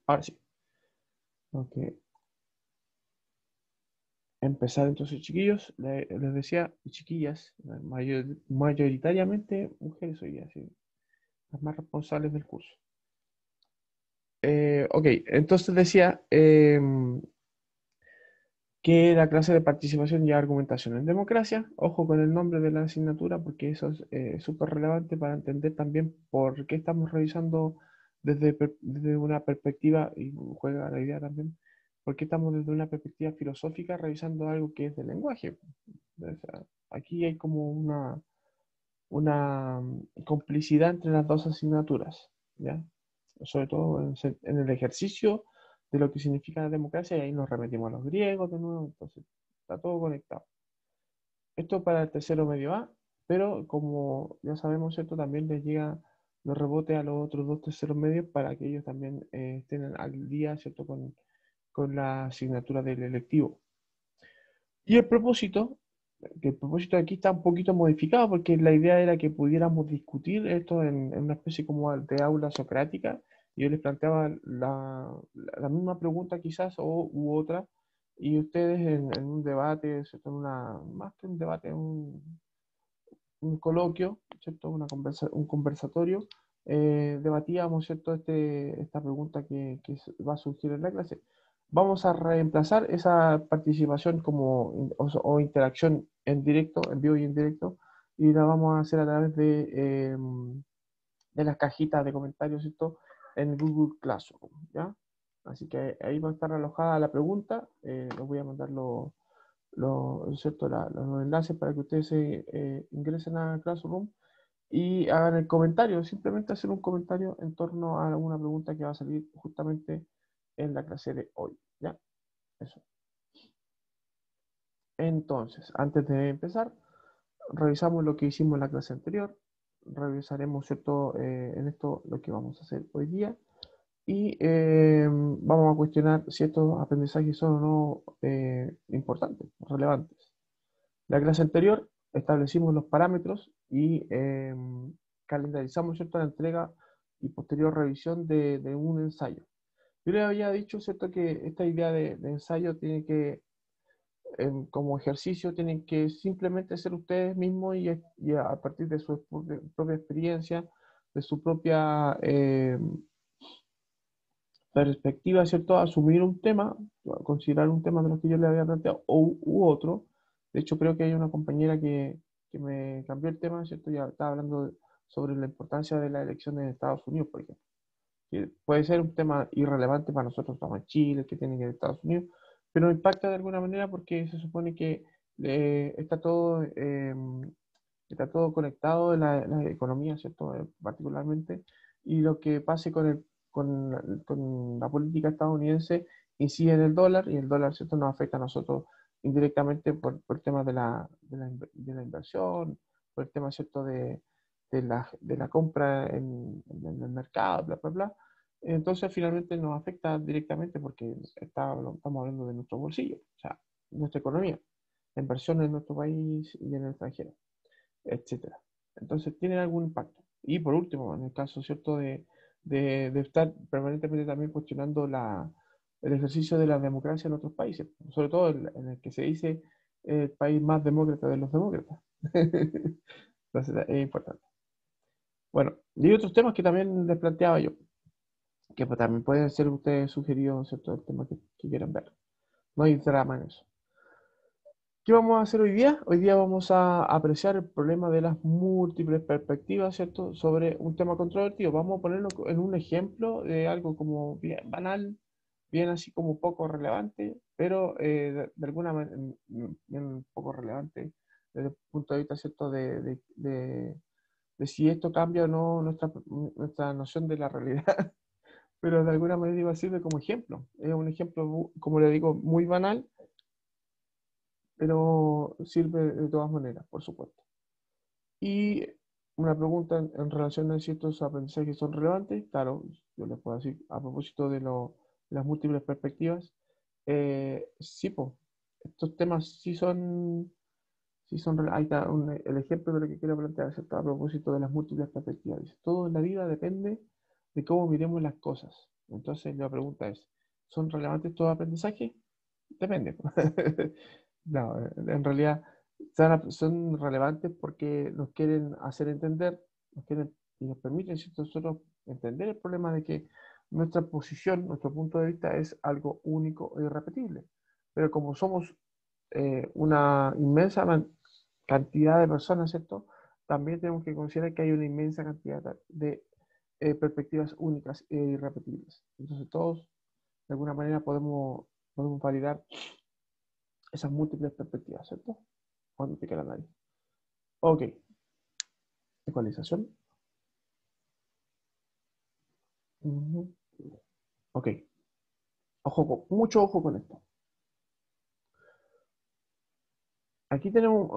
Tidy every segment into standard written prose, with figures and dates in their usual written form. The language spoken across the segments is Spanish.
Ahora sí. Ok. Empezar entonces, chiquillos. Les decía, y chiquillas, mayoritariamente mujeres hoy día, sí, las más responsables del curso. Ok, entonces decía que la clase de participación y argumentación en democracia, ojo con el nombre de la asignatura porque eso es súper relevante para entender también por qué estamos revisando desde una perspectiva, y juega la idea también, por qué estamos desde una perspectiva filosófica revisando algo que es del lenguaje. O sea, aquí hay como una complicidad entre las dos asignaturas, ¿ya? Sobre todo en el ejercicio de lo que significa la democracia, y ahí nos remetimos a los griegos de nuevo, entonces está todo conectado. Esto para el tercero medio A, pero como ya sabemos, ¿cierto? También les llega los rebotes a los otros dos terceros medios para que ellos también estén al día, ¿cierto? Con la asignatura del electivo. Y el propósito de aquí está un poquito modificado porque la idea era que pudiéramos discutir esto en una especie como de aula socrática. Y yo les planteaba la misma pregunta quizás u otra, y ustedes en un debate, ¿cierto? Más que un debate, un coloquio, ¿cierto? Un conversatorio, debatíamos, ¿cierto? Esta pregunta que va a surgir en la clase. Vamos a reemplazar esa participación o interacción en directo, en vivo y en directo, y la vamos a hacer a través de las cajitas de comentarios, ¿cierto? En Google Classroom, ¿ya? Así que ahí va a estar alojada la pregunta. Les voy a mandar ¿cierto? Los enlaces para que ustedes ingresen a Classroom y hagan el comentario, simplemente hacer un comentario en torno a alguna pregunta que va a salir justamente en la clase de hoy, ¿ya? Eso. Entonces, antes de empezar, revisamos lo que hicimos en la clase anterior, revisaremos, ¿cierto? En esto lo que vamos a hacer hoy día, y vamos a cuestionar si estos aprendizajes son o no importantes, relevantes. La clase anterior establecimos los parámetros y calendarizamos, ¿cierto? La entrega y posterior revisión de un ensayo. Yo le había dicho, ¿cierto?, que esta idea de ensayo tiene que, como ejercicio, tienen que simplemente ser ustedes mismos y a partir de su propia experiencia, de su propia perspectiva, ¿cierto? Asumir un tema, considerar un tema de los que yo le había planteado u otro. De hecho, creo que hay una compañera que me cambió el tema, ¿cierto? Ya estaba hablando sobre la importancia de las elecciones en Estados Unidos, por ejemplo. Que puede ser un tema irrelevante para nosotros, estamos en Chile, que tiene que ir a Estados Unidos, pero impacta de alguna manera porque se supone que está todo conectado en la economía, ¿cierto? Particularmente, y lo que pase con la política estadounidense incide en el dólar, y el dólar, ¿cierto?, nos afecta a nosotros indirectamente por temas de la inversión, por el tema, ¿cierto?, de la compra en el mercado, bla, bla, bla. Entonces, finalmente nos afecta directamente porque estamos hablando de nuestro bolsillo, o sea, nuestra economía, la inversión en nuestro país y en el extranjero, etcétera. Entonces, tienen algún impacto. Y por último, en el caso, ¿cierto?, de estar permanentemente también cuestionando el ejercicio de la democracia en otros países, sobre todo en el que se dice el país más demócrata de los demócratas. Entonces, es importante. Bueno, y hay otros temas que también les planteaba yo, que pues, también pueden ser ustedes sugeridos, ¿cierto?, el tema que quieran ver. No hay drama en eso. ¿Qué vamos a hacer hoy día? Hoy día vamos a apreciar el problema de las múltiples perspectivas, ¿cierto?, sobre un tema controvertido. Vamos a ponerlo en un ejemplo de algo como bien banal, bien así como poco relevante, pero de alguna manera bien poco relevante desde el punto de vista, ¿cierto?, de si esto cambia o no nuestra noción de la realidad. Pero de alguna manera sirve como ejemplo. Es un ejemplo, como le digo, muy banal, pero sirve de todas maneras, por supuesto. Y una pregunta en relación a si estos aprendizajes son relevantes, claro, yo les puedo decir a propósito de las múltiples perspectivas, sí, po, estos temas sí son, ahí está el ejemplo de lo que quiero plantear, ¿cierto? A propósito de las múltiples perspectivas. Dice, todo en la vida depende de cómo miremos las cosas. Entonces la pregunta es, ¿son relevantes estos aprendizajes? Depende. No, en realidad son relevantes porque nos quieren hacer entender, nos quieren y nos permiten, ¿cierto?, nosotros entender el problema de que nuestra posición, nuestro punto de vista es algo único e irrepetible. Pero como somos una inmensa cantidad de personas, ¿cierto? También tenemos que considerar que hay una inmensa cantidad de perspectivas únicas e irrepetibles. Entonces todos, de alguna manera, podemos validar esas múltiples perspectivas, ¿cierto? Cuando te queda nadie. Ok, ecualización. Ok, mucho ojo con esto. Aquí tenemos,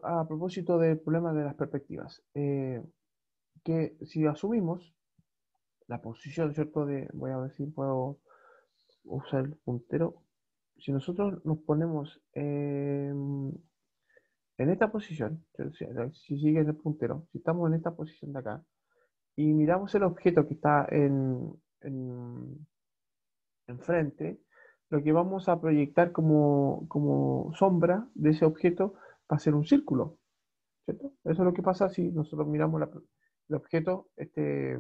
a propósito del problema de las perspectivas, que si asumimos la posición, ¿cierto? Voy a ver si puedo usar el puntero. Si nosotros nos ponemos en esta posición, si sigue el puntero, si estamos en esta posición de acá, y miramos el objeto que está enfrente, lo que vamos a proyectar como sombra de ese objeto va a ser un círculo, ¿cierto? Eso es lo que pasa si nosotros miramos el objeto, este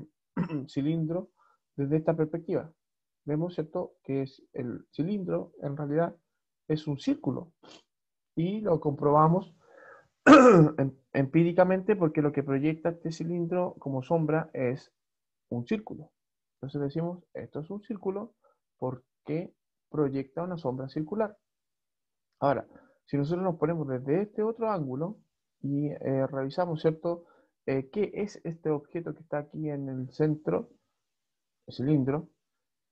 cilindro, desde esta perspectiva. Vemos, ¿cierto?, que es el cilindro en realidad es un círculo y lo comprobamos empíricamente porque lo que proyecta este cilindro como sombra es un círculo. Entonces decimos, esto es un círculo porque proyecta una sombra circular. Ahora, si nosotros nos ponemos desde este otro ángulo y revisamos, ¿cierto? ¿Qué es este objeto que está aquí en el centro, el cilindro?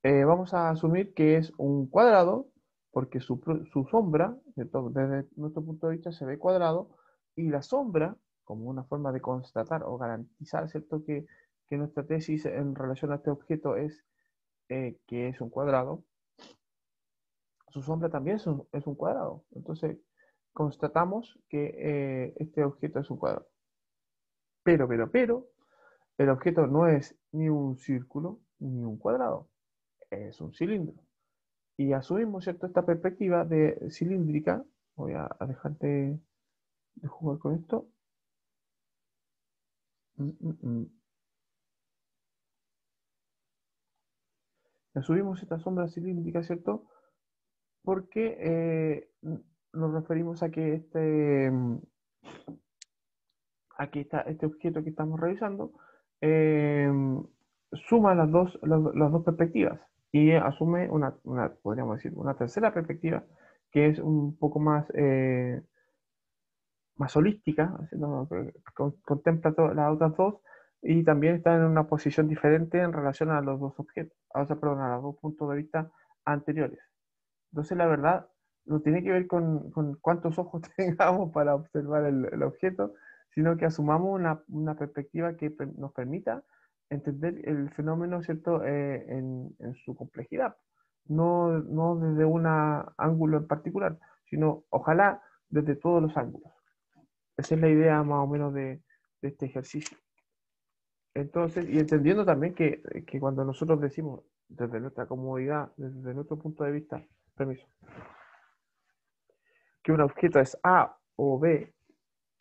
Vamos a asumir que es un cuadrado porque su sombra, ¿cierto?, desde nuestro punto de vista se ve cuadrado, y la sombra, como una forma de constatar o garantizar, ¿cierto?, que nuestra tesis en relación a este objeto es que es un cuadrado, su sombra también es un cuadrado. Entonces, constatamos que este objeto es un cuadrado. Pero, el objeto no es ni un círculo ni un cuadrado, es un cilindro. Y asumimos, ¿cierto?, esta perspectiva de cilíndrica. Voy a dejarte de jugar con esto. Mm, mm, mm. Asumimos esta sombra cilíndrica, ¿cierto? Porque nos referimos a que este objeto que estamos revisando eh, suma las dos perspectivas y asume podríamos decir, una tercera perspectiva que es un poco más holística, ¿no?, contempla las otras dos y también está en una posición diferente en relación a los dos objetos, perdón, a los dos puntos de vista anteriores. Entonces, la verdad, no tiene que ver con cuántos ojos tengamos para observar el objeto, sino que asumamos una perspectiva que nos permita entender el fenómeno, ¿cierto?, en su complejidad. No desde un ángulo en particular, sino ojalá desde todos los ángulos. Esa es la idea más o menos de este ejercicio. Entonces, y entendiendo también que cuando nosotros decimos desde nuestra comodidad, desde nuestro punto de vista, permiso, que un objeto es A o B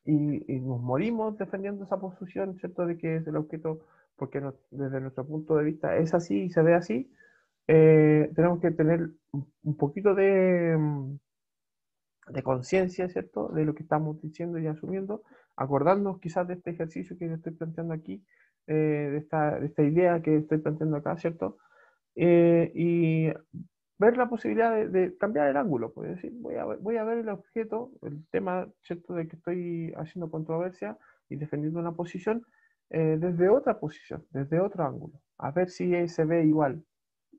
y nos morimos defendiendo esa posición, ¿cierto?, de que es el objeto, porque desde nuestro punto de vista es así y se ve así, tenemos que tener un poquito de conciencia, ¿cierto?, de lo que estamos diciendo y asumiendo, acordarnos quizás de este ejercicio que yo estoy planteando aquí, de esta idea que estoy planteando acá, ¿cierto? Y ver la posibilidad de cambiar el ángulo, pues decir, voy a ver el objeto, el tema, ¿cierto?, de que estoy haciendo controversia y defendiendo una posición desde otra posición, desde otro ángulo, a ver si se ve igual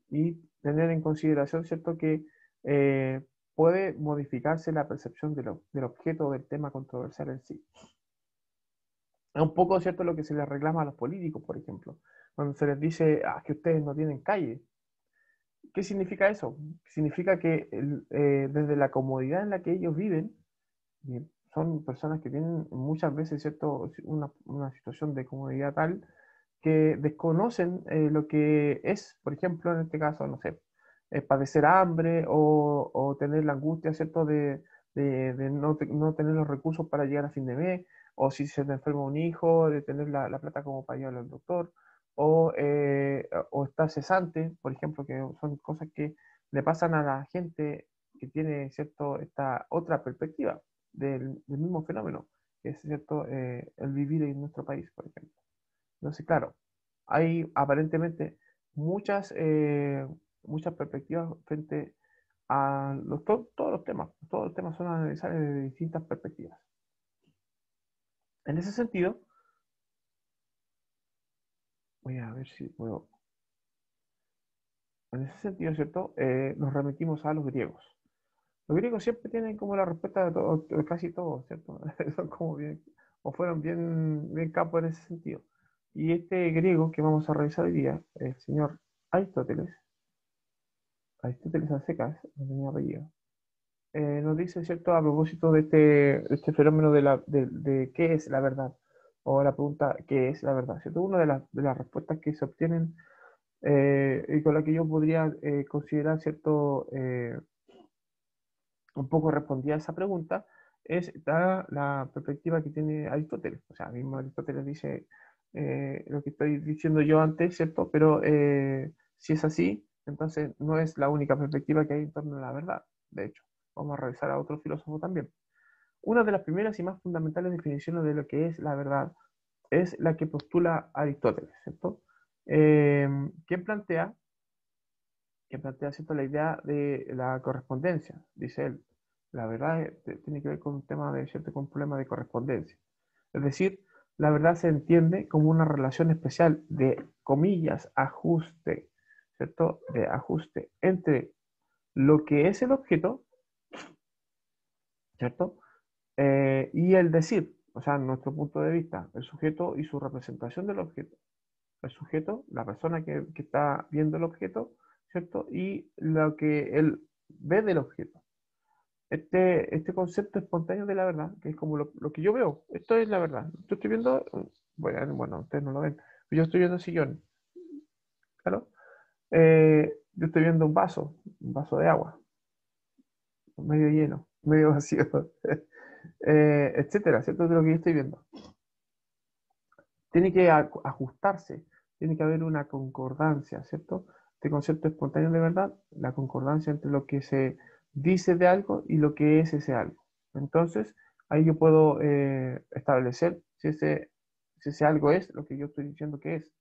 y tener en consideración, ¿cierto?, que eh, puede modificarse la percepción del objeto o del tema controversial en sí. Es un poco, ¿cierto?, lo que se les reclama a los políticos, por ejemplo, cuando se les dice que ustedes no tienen calle. ¿Qué significa eso? Significa que desde la comodidad en la que ellos viven, son personas que tienen muchas veces, ¿cierto?, una situación de comodidad tal que desconocen lo que es, por ejemplo, en este caso, no sé, padecer hambre o tener la angustia, ¿cierto?, de no tener los recursos para llegar a fin de mes, o si se te enferma un hijo, de tener la plata como para llevarlo al doctor, o estar cesante, por ejemplo, que son cosas que le pasan a la gente que tiene, ¿cierto?, esta otra perspectiva del mismo fenómeno, que es, ¿cierto?, el vivir en nuestro país, por ejemplo. Entonces, claro, hay aparentemente muchas, muchas perspectivas frente a todos los temas. Todos los temas son analizados desde distintas perspectivas. En ese sentido, voy a ver si puedo. En ese sentido, ¿cierto? Nos remitimos a los griegos. Los griegos siempre tienen como la respuesta de, todo, de casi todo, ¿cierto? Son como bien, o fueron bien capos en ese sentido. Y este griego que vamos a revisar hoy día, el señor Aristóteles, Aristóteles a secas, no tenía apellido, nos dice, ¿cierto?, a propósito de este fenómeno de qué es la verdad, o la pregunta, ¿qué es la verdad? ¿Cierto? Una de las respuestas que se obtienen y con la que yo podría considerar, ¿cierto?, un poco respondida a esa pregunta, es la perspectiva que tiene Aristóteles. O sea, mismo Aristóteles dice lo que estoy diciendo yo antes, ¿cierto? Pero si es así, entonces no es la única perspectiva que hay en torno a la verdad. De hecho, vamos a revisar a otro filósofo también. Una de las primeras y más fundamentales definiciones de lo que es la verdad es la que postula Aristóteles, ¿cierto? Eh, ¿Quién plantea que plantea, ¿cierto?, la idea de la correspondencia? Dice él, la verdad tiene que ver con un tema de, ¿cierto?, con un problema de correspondencia. Es decir, la verdad se entiende como una relación especial de, comillas, ajuste, ¿cierto?, de ajuste entre lo que es el objeto, ¿cierto?, y el decir, o sea, nuestro punto de vista, el sujeto y su representación del objeto. El sujeto, la persona que está viendo el objeto, ¿cierto? Y lo que él ve del objeto. Este concepto espontáneo de la verdad, que es como lo que yo veo, esto es la verdad. Yo estoy viendo, bueno, ustedes no lo ven, pero yo estoy viendo el sillón, claro. Yo estoy viendo un vaso de agua, medio lleno, medio vacío, etcétera, ¿cierto? De lo que yo estoy viendo. Tiene que ajustarse, tiene que haber una concordancia, ¿cierto? Este concepto espontáneo de verdad, la concordancia entre lo que se dice de algo y lo que es ese algo. Entonces, ahí yo puedo establecer si ese algo es lo que yo estoy diciendo que es.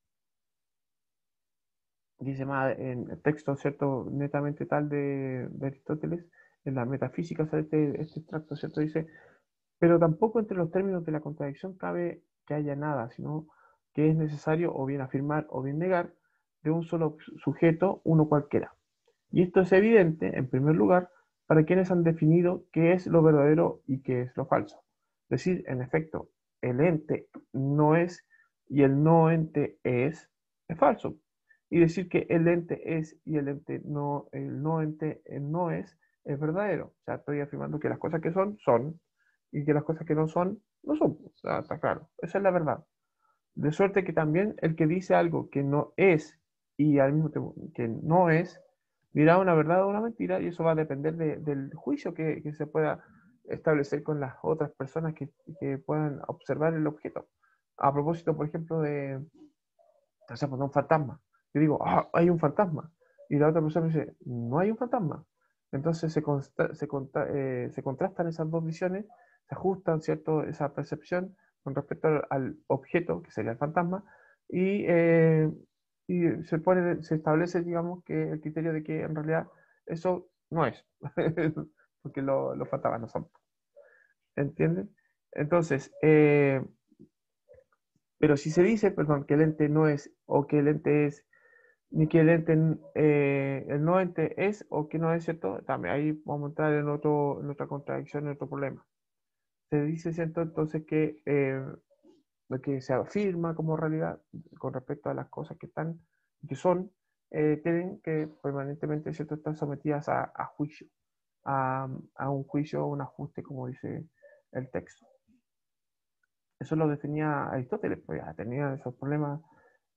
Dice más en el texto, ¿cierto?, netamente tal de Aristóteles, en la metafísica, sale este extracto, ¿cierto? Dice, pero tampoco entre los términos de la contradicción cabe que haya nada, sino que es necesario o bien afirmar o bien negar de un solo sujeto uno cualquiera. Y esto es evidente, en primer lugar, para quienes han definido qué es lo verdadero y qué es lo falso. Es decir, en efecto, el ente no es y el no ente es falso. Y decir que el ente es y el no ente no es verdadero. O sea, estoy afirmando que las cosas que son, son, y que las cosas que no son, no son. O sea, está claro. Esa es la verdad. De suerte que también el que dice algo que no es y al mismo tiempo que no es, dirá una verdad o una mentira, y eso va a depender del juicio que se pueda establecer con las otras personas que puedan observar el objeto. A propósito, por ejemplo, o sea, pues, un fantasma. Yo digo, ah, hay un fantasma. Y la otra persona me dice, no hay un fantasma. Entonces se contrastan esas dos visiones, se ajustan, ¿cierto?, esa percepción con respecto al objeto, que sería el fantasma, y, se establece, digamos, que el criterio de que en realidad eso no es, porque los fantasmas no son. ¿Entienden? Entonces, pero si se dice, perdón, que el ente no es, o que el ente es, ni que el ente, el no ente es o que no es cierto, también ahí vamos a entrar en otra contradicción, en otro problema. Se dice, ¿cierto? Entonces que lo que se afirma como realidad con respecto a las cosas que están, que son, tienen que permanentemente, ¿cierto?, estar sometidas a juicio, a un juicio, un ajuste, como dice el texto. Eso lo definía Aristóteles, pues ya tenía esos problemas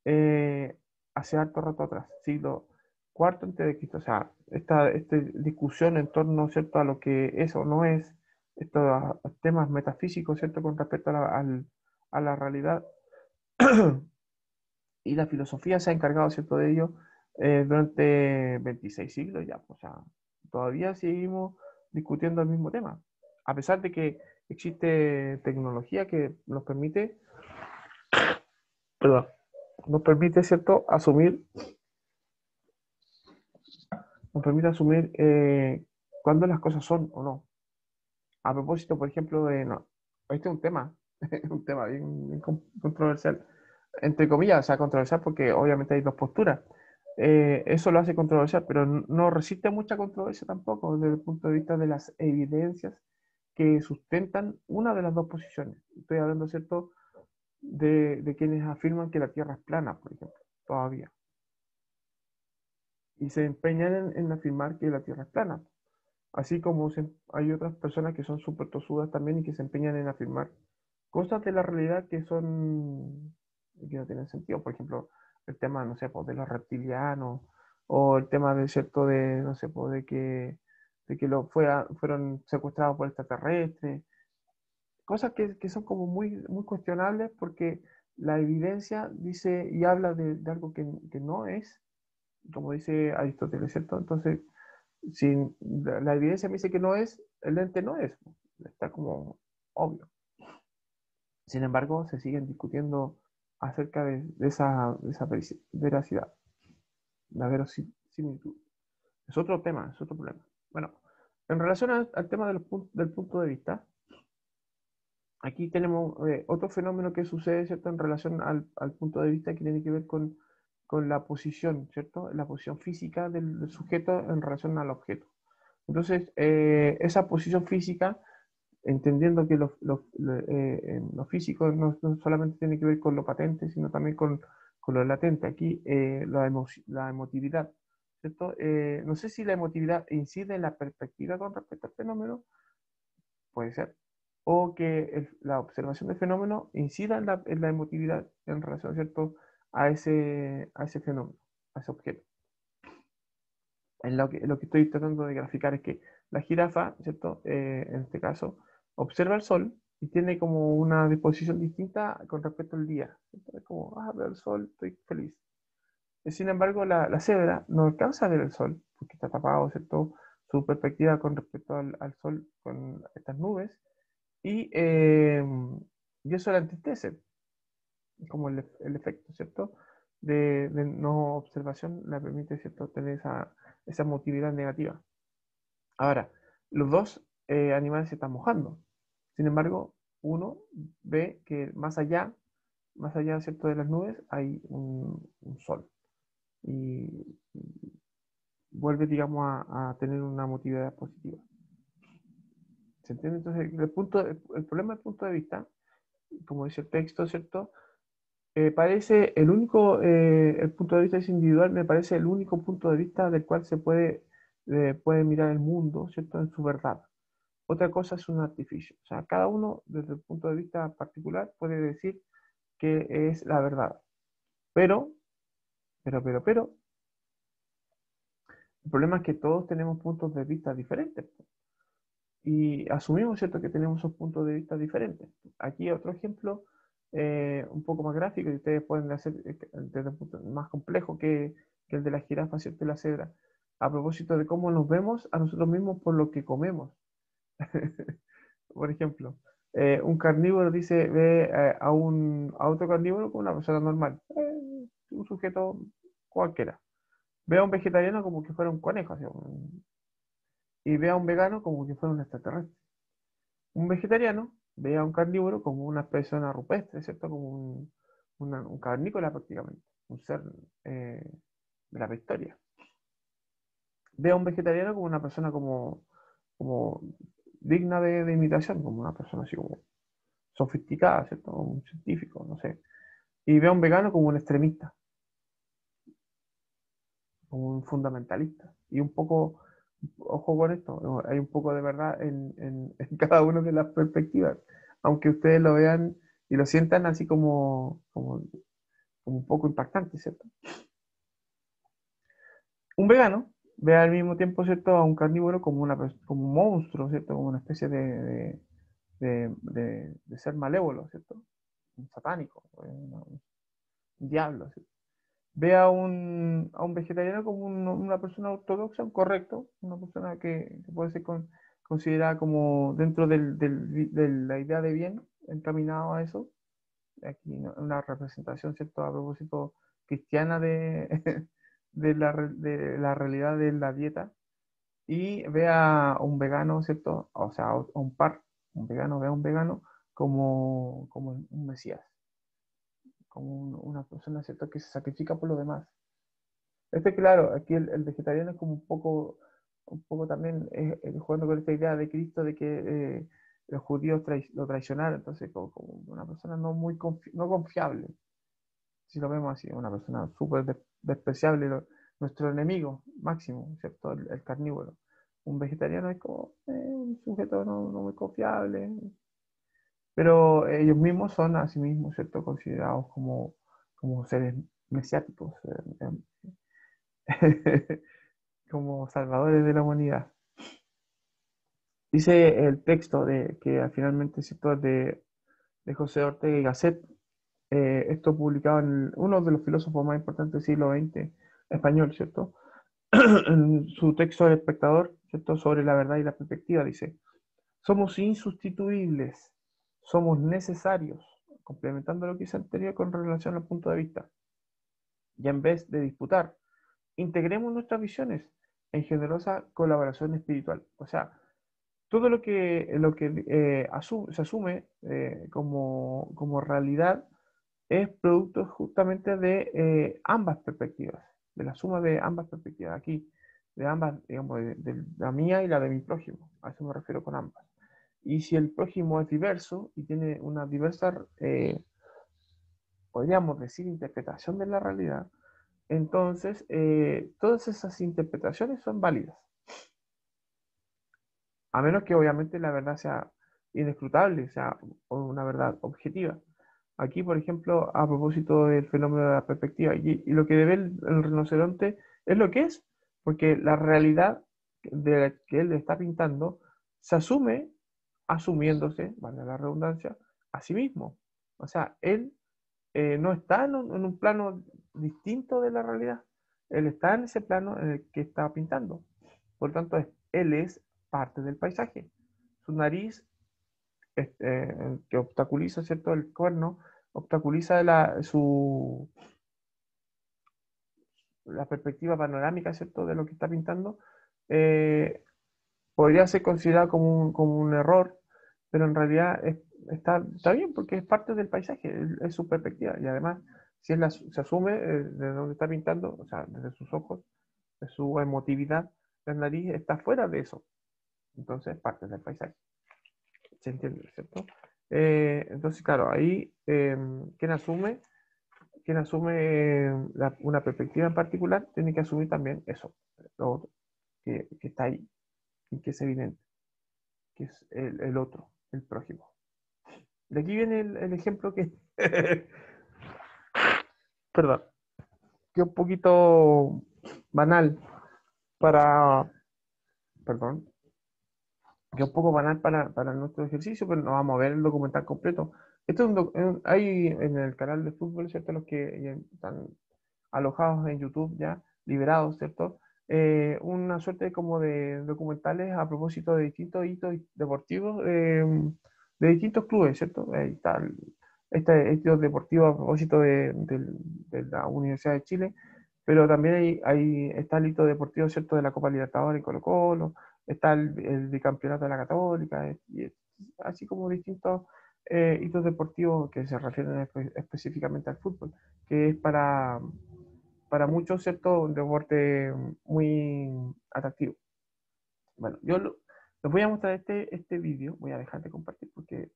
eh, hace harto rato atrás, siglo cuarto antes de Cristo. O sea, esta discusión en torno, ¿cierto?, a lo que es o no es, estos temas metafísicos, ¿cierto?, con respecto a la realidad. Y la filosofía se ha encargado, ¿cierto?, de ello durante 26 siglos ya. O sea, todavía seguimos discutiendo el mismo tema. A pesar de que existe tecnología que perdón, nos permite, ¿cierto?, asumir cuándo las cosas son o no. A propósito, por ejemplo, no, este es un tema, un tema bien controversial, entre comillas, o sea, controversial porque obviamente hay dos posturas. Eso lo hace controversial, pero no resiste mucha controversia tampoco desde el punto de vista de las evidencias que sustentan una de las dos posiciones. Estoy hablando, ¿cierto?, de quienes afirman que la Tierra es plana, por ejemplo, todavía. Y se empeñan en afirmar que la Tierra es plana. Así como hay otras personas que son súper tosudas también y que se empeñan en afirmar cosas de la realidad que no tienen sentido. Por ejemplo, el tema, no sé, pues, de los reptilianos, o el tema de cierto de, no sé, pues, de que fueron secuestrados por extraterrestres. Cosas que son como muy, muy cuestionables porque la evidencia dice y habla de algo que no es, como dice Aristóteles, ¿cierto? Entonces, si la evidencia me dice que no es, el ente no es. Está como obvio. Sin embargo, se siguen discutiendo acerca de esa veracidad, la verosimilitud. Es otro tema, es otro problema. Bueno, en relación al tema del punto de vista, aquí tenemos otro fenómeno que sucede, ¿cierto?, en relación al punto de vista que tiene que ver con la posición, ¿cierto?, la posición física del sujeto en relación al objeto. Entonces, esa posición física, entendiendo que lo físico no solamente tiene que ver con lo patente, sino también con lo latente. Aquí la emotividad, ¿cierto? No sé si la emotividad incide en la perspectiva con respecto al fenómeno, puede ser, o que la observación del fenómeno incida en la emotividad en relación, ¿cierto?, a ese fenómeno, a ese objeto. Lo que estoy tratando de graficar es que la jirafa, ¿cierto?, en este caso, observa el sol y tiene como una disposición distinta con respecto al día. ¿Cierto? Es como, veo el sol, estoy feliz. Sin embargo, la cebra no alcanza a ver el sol porque está tapado, ¿cierto?, su perspectiva con respecto al sol con estas nubes y eso la entristece, como el efecto, ¿cierto?, de no observación le permite, ¿cierto?, tener esa emotividad negativa. Ahora, los dos animales se están mojando. Sin embargo, uno ve que más allá, ¿cierto?, de las nubes hay un sol. Y vuelve, digamos, a tener una emotividad positiva. ¿Se entiende? Entonces, el problema del punto de vista, como dice el texto, ¿cierto? Parece el punto de vista es individual, me parece el único punto de vista del cual se puede mirar el mundo, ¿cierto?, en su verdad. Otra cosa es un artificio. O sea, cada uno, desde el punto de vista particular, puede decir que es la verdad. Pero, pero, el problema es que todos tenemos puntos de vista diferentes. Y asumimos, ¿cierto?, que tenemos esos puntos de vista diferentes. Aquí otro ejemplo un poco más gráfico y ustedes pueden hacer desde un punto más complejo que el de la jirafa, ¿cierto?, y la cebra. A propósito de cómo nos vemos a nosotros mismos por lo que comemos. Por ejemplo, un carnívoro ve a otro carnívoro como una persona normal, un sujeto cualquiera. Ve a un vegetariano como que fuera un conejo, así, y ve a un vegano como que fuera un extraterrestre. Un vegetariano ve a un carnívoro como una persona rupestre, ¿cierto? Como un cavernícola prácticamente, un ser de la prehistoria. Ve a un vegetariano como una persona como digna de imitación, como una persona así como sofisticada, ¿cierto? Un científico, no sé. Y ve a un vegano como un extremista, como un fundamentalista. Y un poco, ojo con esto, hay un poco de verdad en cada una de las perspectivas, aunque ustedes lo vean y lo sientan así como como un poco impactante, ¿cierto? Un vegano ve al mismo tiempo, ¿cierto?, a un carnívoro como, como un monstruo, ¿cierto?, como una especie de ser malévolo, ¿cierto?, un satánico, un diablo, ¿cierto? Ve a un vegetariano como una persona ortodoxa, un correcto, una persona que puede ser considerada como dentro de la idea de bien, encaminado a eso. Aquí una representación, ¿cierto?, a propósito cristiana de la realidad de la dieta. Y ve a un vegano, ¿cierto? O sea, a un vegano ve a un vegano como un mesías, como una persona, ¿cierto?, que se sacrifica por los demás. Claro, aquí el vegetariano es como un poco también jugando con esta idea de Cristo de que los judíos lo traicionaron, entonces como una persona no muy no confiable, si lo vemos así, una persona súper despreciable, nuestro enemigo máximo, ¿cierto? El carnívoro. Un vegetariano es como un sujeto no muy confiable, pero ellos mismos son a sí mismos, ¿cierto?, considerados como seres mesiáticos, como salvadores de la humanidad. Dice el texto que finalmente ¿cierto?, es de José Ortega y Gasset, esto publicado en uno de los filósofos más importantes del siglo XX español, ¿cierto? En su texto El Espectador, ¿cierto?, sobre la verdad y la perspectiva, dice: somos insustituibles, somos necesarios, complementando lo que hice anterior con relación al punto de vista. Y en vez de disputar, integremos nuestras visiones en generosa colaboración espiritual. O sea, todo lo que se asume como realidad es producto justamente de ambas perspectivas, de la suma de ambas perspectivas. Aquí, de ambas, digamos, de la mía y la de mi prójimo. A eso me refiero con ambas. Y si el prójimo es diverso y tiene una diversa, podríamos decir, interpretación de la realidad, entonces todas esas interpretaciones son válidas. A menos que obviamente la verdad sea inescrutable, sea una verdad objetiva. Aquí, por ejemplo, a propósito del fenómeno de la perspectiva, y lo que ve el rinoceronte es lo que es, porque la realidad de la que él está pintando se asume, asumiéndose, valga la redundancia, a sí mismo. O sea, él no está en un plano distinto de la realidad, él está en ese plano en el que está pintando. Por lo tanto, él es parte del paisaje. Su nariz, que obstaculiza, ¿cierto?, el cuerno, obstaculiza la perspectiva panorámica, ¿cierto?, de lo que está pintando, eh, podría ser considerado como un error, pero en realidad está bien porque es parte del paisaje, es su perspectiva. Y además, si se asume de donde está pintando, o sea, desde sus ojos, de su emotividad, la nariz está fuera de eso. Entonces, es parte del paisaje. ¿Se entiende, cierto? Entonces, claro, ahí quien asume una perspectiva en particular tiene que asumir también eso, lo otro, que está ahí y que es evidente, que es el otro, el prójimo. De aquí viene el ejemplo que, perdón, que es un poquito banal para, perdón, que es un poco banal para nuestro ejercicio, pero no vamos a ver el documental completo. Esto hay en el canal de fútbol, ¿cierto? Los que ya están alojados en YouTube ya, liberados, ¿cierto? Una suerte como de documentales a propósito de distintos hitos deportivos de distintos clubes, ¿cierto? Ahí está este hito deportivo a propósito de la Universidad de Chile, pero también está el hito deportivo, ¿cierto?, de la Copa Libertadores y Colo-Colo, está el bicampeonato de la Católica, así como distintos hitos deportivos que se refieren específicamente al fútbol, que es para muchos, ¿cierto?, un deporte muy atractivo. Bueno, les voy a mostrar este vídeo, voy a dejar de compartir porque,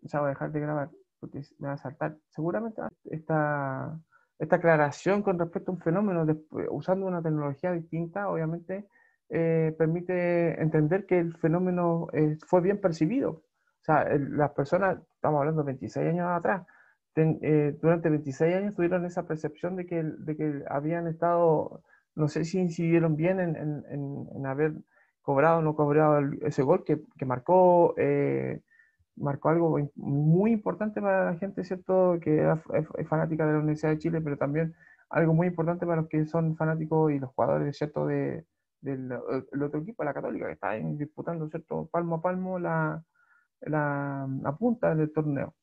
o sea, voy a dejar de grabar porque me va a saltar seguramente esta aclaración con respecto a un fenómeno, usando una tecnología distinta, obviamente permite entender que el fenómeno fue bien percibido. O sea, las personas, estamos hablando de 26 años atrás, durante 26 años tuvieron esa percepción de que habían estado, no sé si incidieron bien en haber cobrado o no cobrado ese gol que marcó, marcó algo muy importante para la gente, ¿cierto? Que es fanática de la Universidad de Chile, pero también algo muy importante para los que son fanáticos y los jugadores, ¿cierto? Del el otro equipo, la Católica, que está ahí disputando, ¿cierto? Palmo a palmo la punta del torneo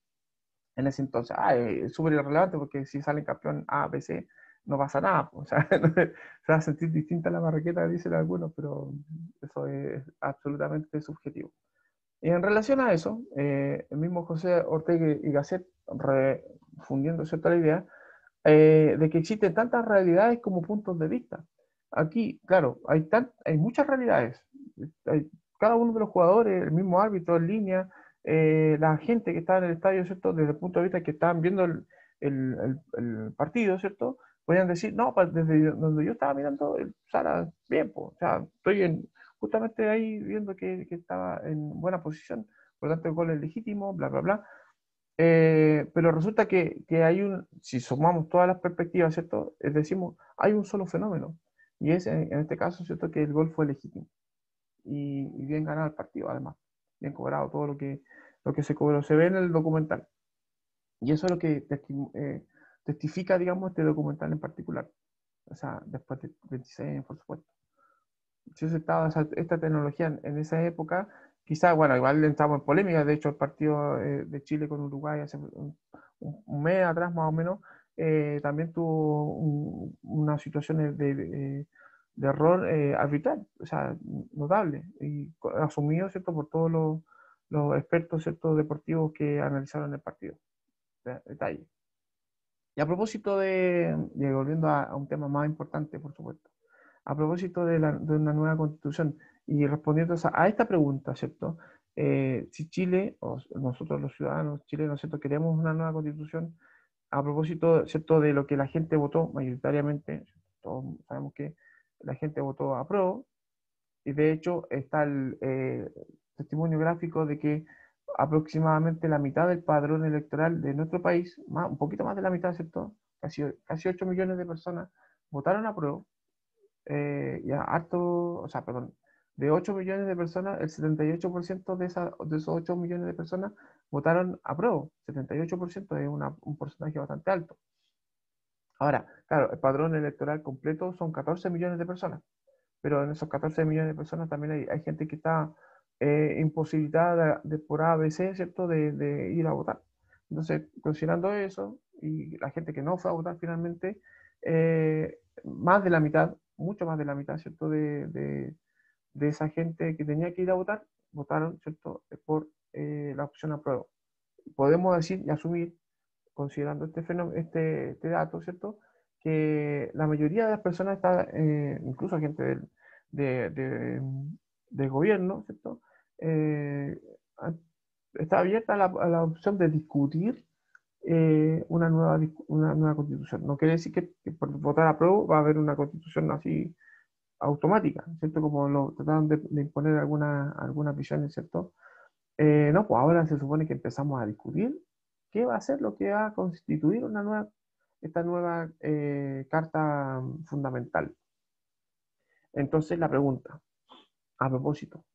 en ese entonces. Es súper irrelevante porque si salen campeón A, B, C, no pasa nada. O sea, se va a sentir distinta la marraqueta, dicen algunos, pero eso es absolutamente subjetivo. Y en relación a eso, el mismo José Ortega y Gasset, refundiendo cierta la idea, de que existen tantas realidades como puntos de vista. Aquí, claro, hay muchas realidades. Hay, cada uno de los jugadores, el mismo árbitro en línea, la gente que está en el estadio, ¿cierto? Desde el punto de vista que estaban viendo el partido, ¿cierto? Podían decir, no, desde donde yo estaba mirando, el Sara, bien, po, o sea, justamente ahí viendo que estaba en buena posición, por lo tanto el gol es legítimo, bla, bla, bla. Pero resulta que hay si sumamos todas las perspectivas, ¿cierto? Decimos, hay un solo fenómeno, y es en este caso, ¿cierto? Que el gol fue legítimo y bien ganado el partido, además, bien cobrado todo lo que se cobró, se ve en el documental, y eso es lo que testifica, digamos, este documental en particular, o sea, después de 26 años, por supuesto. Si hubiese estado esta tecnología en esa época, quizás, bueno, igual entramos en polémica. De hecho, el partido de Chile con Uruguay hace un mes atrás más o menos, también tuvo una situación de error arbitral, o sea, notable, y asumido, ¿cierto?, por todos los expertos, ¿cierto?, deportivos que analizaron el partido. Detalle. Y a propósito volviendo a un tema más importante, por supuesto, a propósito de una nueva constitución y respondiendo a esta pregunta, ¿cierto? Si Chile, o nosotros los ciudadanos chilenos, ¿cierto? Queremos una nueva constitución, a propósito, ¿cierto? De lo que la gente votó mayoritariamente, ¿cierto? Todos sabemos que la gente votó a prueba, y de hecho está el testimonio gráfico de que aproximadamente la mitad del padrón electoral de nuestro país, un poquito más de la mitad, ¿cierto? Casi 8 millones de personas votaron a prueba, ya harto, o sea, perdón, de 8 millones de personas, el 78% de esos 8 millones de personas votaron a prueba. 78% es un porcentaje bastante alto. Ahora, claro, el padrón electoral completo son 14 millones de personas, pero en esos 14 millones de personas también hay gente que está imposibilitada por A, B, C, ¿cierto?, de ir a votar. Entonces, considerando eso, y la gente que no fue a votar finalmente, más de la mitad, mucho más de la mitad, ¿cierto?, de esa gente que tenía que ir a votar, votaron, ¿cierto?, por la opción apruebo. Podemos decir y asumir, considerando este fenómeno, este dato, ¿cierto?, que la mayoría de las personas está, incluso gente de, de- del gobierno, ¿cierto?, Eh, a- está abierta a la opción de discutir una nueva constitución. No quiere decir que por votar a prueba va a haber una constitución así automática, ¿cierto? Como lo trataron de imponer algunas visiones, ¿cierto? No, pues ahora se supone que empezamos a discutir qué va a ser lo que va a constituir esta nueva carta fundamental. Entonces la pregunta, a propósito,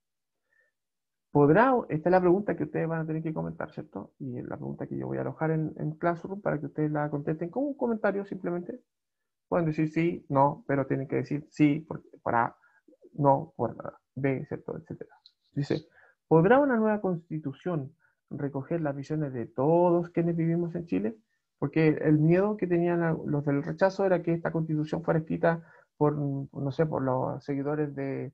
esta es la pregunta que ustedes van a tener que comentar, ¿cierto? Y la pregunta que yo voy a alojar en Classroom para que ustedes la contesten con un comentario simplemente. Pueden decir sí, no, pero tienen que decir sí por A, no por B, ¿cierto? Etcétera. Dice, ¿podrá una nueva constitución recoger las visiones de todos quienes vivimos en Chile? Porque el miedo que tenían los del rechazo era que esta constitución fuera escrita no sé, por los seguidores de,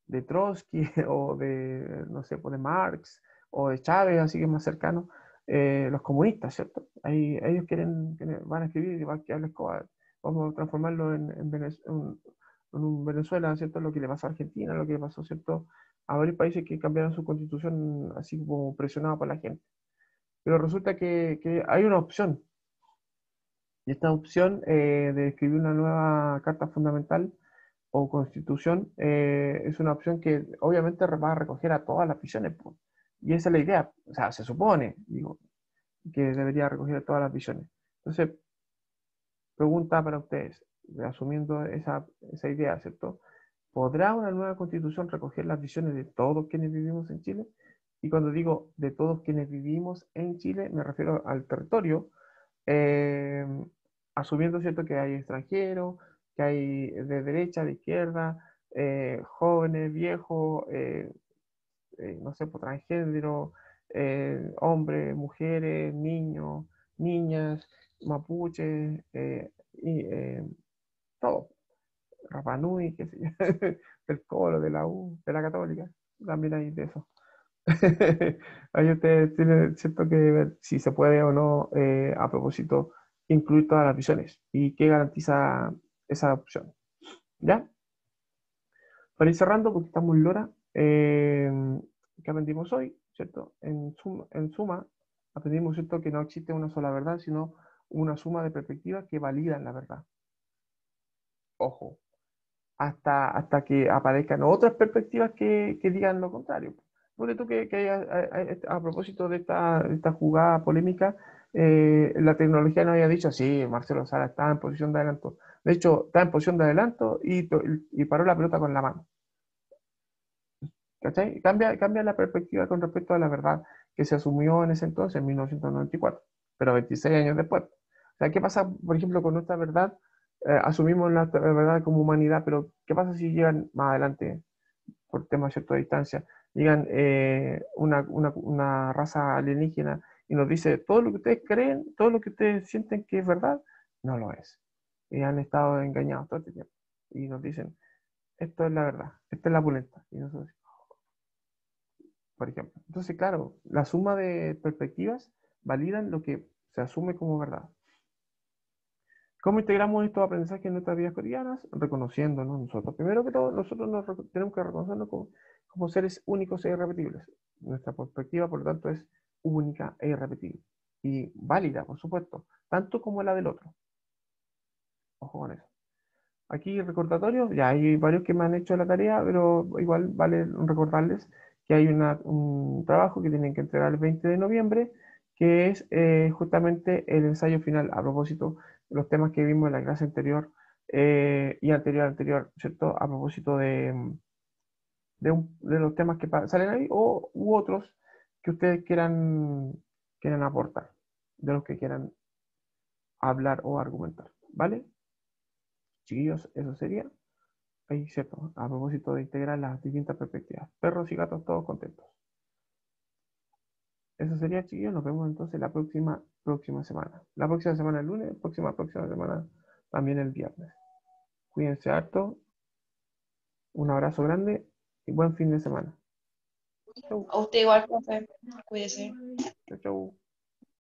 de Trotsky o de, no sé, pues de Marx o de Chávez, así que más cercano, los comunistas, ¿cierto? Ahí, ellos van a escribir y van a hablar vamos a transformarlo en un Venezuela, ¿cierto? Lo que le pasó a Argentina, lo que le pasó, ¿cierto?, a varios países que cambiaron su constitución así como presionado por la gente. Pero resulta que hay una opción, y esta opción de escribir una nueva carta fundamental o constitución es una opción que obviamente va a recoger a todas las visiones, pues. Y esa es la idea, o sea, se supone, digo, que debería recoger todas las visiones. Entonces, pregunta para ustedes, asumiendo esa idea, ¿cierto? ¿Podrá una nueva constitución recoger las visiones de todos quienes vivimos en Chile? Y cuando digo de todos quienes vivimos en Chile, me refiero al territorio, eh, asumiendo, ¿cierto?, que hay extranjeros, que hay de derecha, de izquierda, jóvenes, viejos, no sé, por transgénero, hombres, mujeres, niños, niñas, mapuches, todo. Rapa Nui, qué sé yo, del Colo, de la U, de la Católica, también hay de eso. Ahí ustedes tienen, cierto, que ver si se puede o no, a propósito, incluir todas las visiones y qué garantiza esa opción. ¿Ya? Para ir cerrando, porque estamos muy lora, ¿qué aprendimos hoy? ¿Cierto? En suma, aprendimos, ¿cierto?, que no existe una sola verdad, sino una suma de perspectivas que validan la verdad. Ojo, hasta que aparezcan otras perspectivas que digan lo contrario. Porque tú que a propósito de esta jugada polémica, la tecnología no había dicho, sí, Marcelo Sala está en posición de adelanto. De hecho, está en posición de adelanto y paró la pelota con la mano. ¿Cachai? Cambia la perspectiva con respecto a la verdad que se asumió en ese entonces, en 1994, pero 26 años después. O sea, ¿qué pasa, por ejemplo, con nuestra verdad? Asumimos la verdad como humanidad, pero ¿qué pasa si llegan más adelante, por temas de cierta distancia, llegan una raza alienígena y nos dice, todo lo que ustedes creen, todo lo que ustedes sienten que es verdad, no lo es? Y han estado engañados todo este tiempo. Y nos dicen, esto es la verdad, esta es la pulenta. Y nosotros, por ejemplo. Entonces, claro, la suma de perspectivas validan lo que se asume como verdad. ¿Cómo integramos estos aprendizajes en nuestras vidas cotidianas? Reconociéndonos nosotros. Primero que todo, nosotros tenemos que reconocernos como seres únicos e irrepetibles. Nuestra perspectiva, por lo tanto, es única e irrepetible. Y válida, por supuesto, tanto como la del otro. Ojo con eso. Aquí recordatorios, ya hay varios que me han hecho la tarea, pero igual vale recordarles que hay un trabajo que tienen que entregar el 20 de noviembre, que es justamente el ensayo final a propósito de los temas que vimos en la clase anterior y anterior, ¿cierto? A propósito de los temas que salen ahí u otros que ustedes quieran aportar, de los que quieran hablar o argumentar, ¿vale? Chiquillos, eso sería. Ahí, cierto, a propósito de integrar las distintas perspectivas. Perros y gatos todos contentos. Eso sería, chiquillos. Nos vemos entonces la próxima semana. La próxima semana el lunes, próxima semana también el viernes. Cuídense harto. Un abrazo grande y buen fin de semana. Chau, A usted igual, profe. Cuídese. chau, chau.